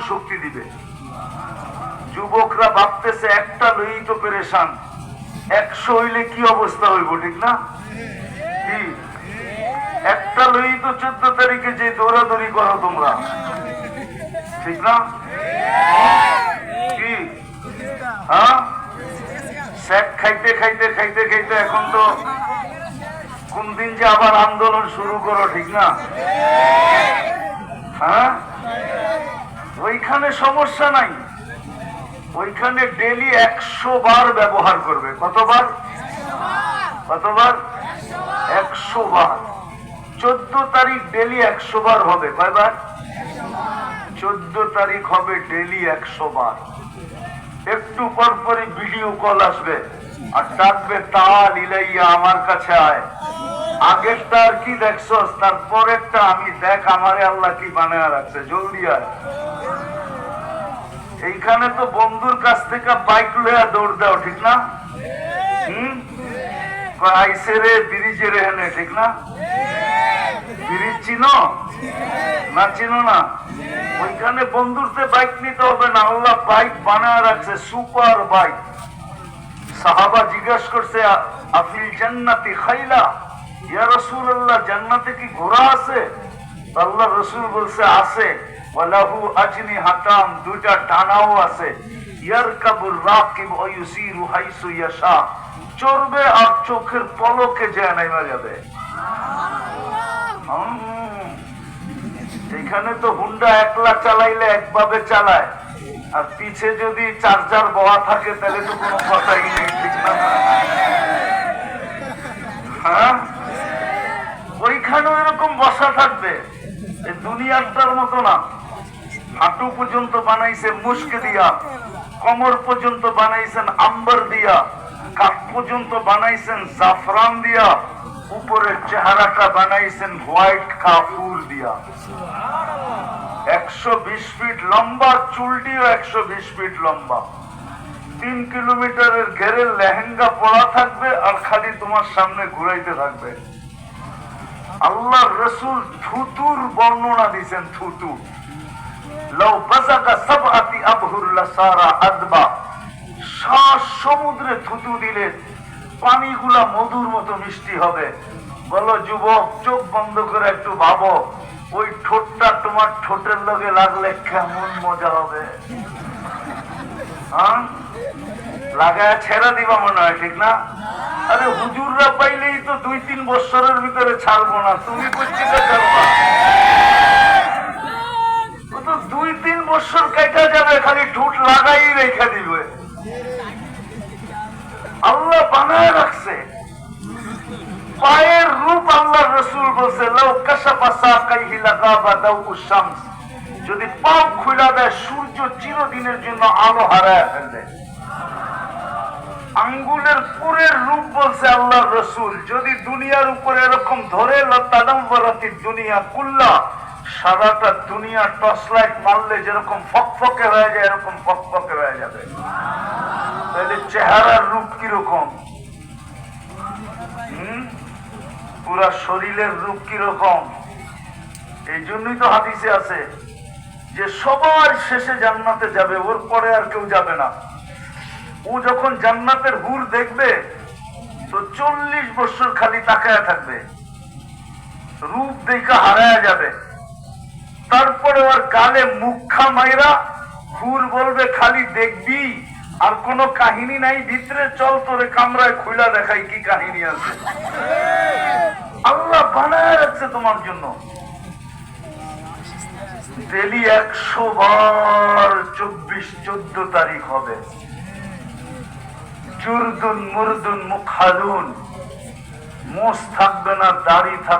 শক্তি দিবে। যুবকরা ভাবতেছে একটা লই তো পেরেশান, 100 হইলে কি অবস্থা হইব, ঠিক না? কি একটা লই তো 14 তারিখে যে দৌড়াদৌড়ি করো তোমরা, ঠিক না? কি হ্যাঁ, স্যাক খাইতে খাইতে খাইতে খাইতে এখন তো কোন দিন যে আবার আন্দোলন শুরু করো, ঠিক না? হ্যাঁ, ওইখানে সমস্যা নাই, ওইখানে ডেলি 100 বার ব্যবহার করবে। কতবার? 100 বার। 14 তারিখ ডেলি 100 বার হবে। কয়বার? 14 তারিখ হবে ডেলি 100 বার। একটু পর পরই ভিডিও কল আসবে আর ডাকবে, তাল ইলাইয়া, আমার কাছে আয়। আগেরটা আর কি দেখছস, তারপরেরটা আমি দেখ আমারে আল্লাহ কি বানায় রাখছে, জলদি আয়। এইখানে তো বন্ধুর কাছ থেকে বাইক লইয়া দৌড় দাও, ঠিক না? আইসে রে ব্রিজে রে হেনে, ঠিক না? ব্রিজ চিনো না? চিনো না? ওইখানে বন্ধুরতে বাইক নিতে হবে না, আল্লাহ বাইক বানায় রাখছে, সুপার বাইক। সাহাবা জিজ্ঞাসা করছে, আফিল জান্নাতি খাইলা, ইয়া রাসূলুল্লাহ, জান্নাতে কি ঘোড়া আছে? আল্লাহ রসুল বলছে আছে। ওয়ালাহু আজনিহাতান, দুইটা ডানাও আছে। ইয়ারকাবুর রাকিব ওয়া ইউসিরু হাইসু ইয়াশা, চড়বে আর চোখের পলকে যায় নাইমা যাবে। এখানে তো হুন্ডা একলা চালাইলে একভাবে চালায়, আর পিছে যদি চার্জার বহা থাকে তাহলে তো কোনো কথাই নেই, ঠিক না? হ্যাঁ, ওইখানেও এরকম বসা থাকবে। দুনিয়াটার মতো না। হাঁটু পর্যন্ত বানাইছে মুস্ক দিয়া, কোমর পর্যন্ত বানাইছেন আম্বার দিয়া, কাঠ পর্যন্ত বানাইছেন জাফরান দিয়া, উপরের চেহারাটা বানাইছেন হোয়াইট কাফুর দিয়া। 120 ফিট লম্বা, চুলটিও 120 ফিট লম্বা। 3 কিলোমিটারের ঘেরের লেহেঙ্গা পরা থাকবে আর খালি তোমার সামনে ঘুরাইতে থাকবে। আল্লাহ রসুল থুতুর বর্ণনা দিয়েছেন, থুতু। লাউ বাযাকা সাবআতি আবহুর লাসারা আদবা, সমুদ্রে থুতু দিলে পানিগুলা মধুর মতো মিষ্টি হবে। বলো যুবক, চোখ বন্ধ করে একটু ভাবো, ওই ঠোঁটটা তোমার ঠোঁটের লগে লাগলে কেমন মজা হবে। হ্যাঁ, লাগায় ছেড়া দিবা মনে হয়, ঠিক না? আরে হুজুররা পাইলেই তো 2-3 বছরের ভিতরে ছাড়বো না, তুমি কোথেকে ছাড়বা? ও তো 2-3 বছর কেটে যাবে, খালি ঠোঁট লাগাই রেখে দিবে। আল্লাহ বানায় রাখছে পায়ের রূপ। আল্লাহ রসুল বলছে, লাউ কাশাফা সাকাইহি লাগাবা দাউউশ শামস, যদি পাও খুলে দেয় সূর্য চিরদিনের জন্য আলো হারায় ফেলবে। আঙ্গুলের পুরের রূপ বলছে আল্লাহ রসুল, যদি দুনিয়ার উপরে এরকম ধরে লাতাদাম্বারাতিদ দুনিয়া কুল্লা, সারাটা দুনিয়া টর্চ লাইট মারলে যেরকম ফকফকে হয়ে যায় এরকম ফকফকে হয়ে যাবে। তাহলে চেহারার রূপ কিরকম, পুরা শরীরের রূপ কিরকম? এই জন্যই তো হাদিসে আছে যে সবার শেষে জান্নাতে যাবে, ওর পরে আর কেউ যাবে না। ও যখন জান্নাতের হুর দেখবে তো 40 বছর খালি তাকায় থাকবে, রূপ দেখা হারায় যাবে। তারপরে ওর গালে মুখা মাইরা হুর বলবে, খালি দেখবি আর কোনো কাহিনী নাই ভিতরে, চল তোরে কামরায় খুইলা দেখাই কি কাহিনী আছে। আল্লাহ বানায় রাখছে তোমার জন্য। ডেলি 100 বার 24-14 তারিখ হবে। জুরদুন মুরদুন মুখালুন, মোষ থাকবে না, দাড়ি থাকবে।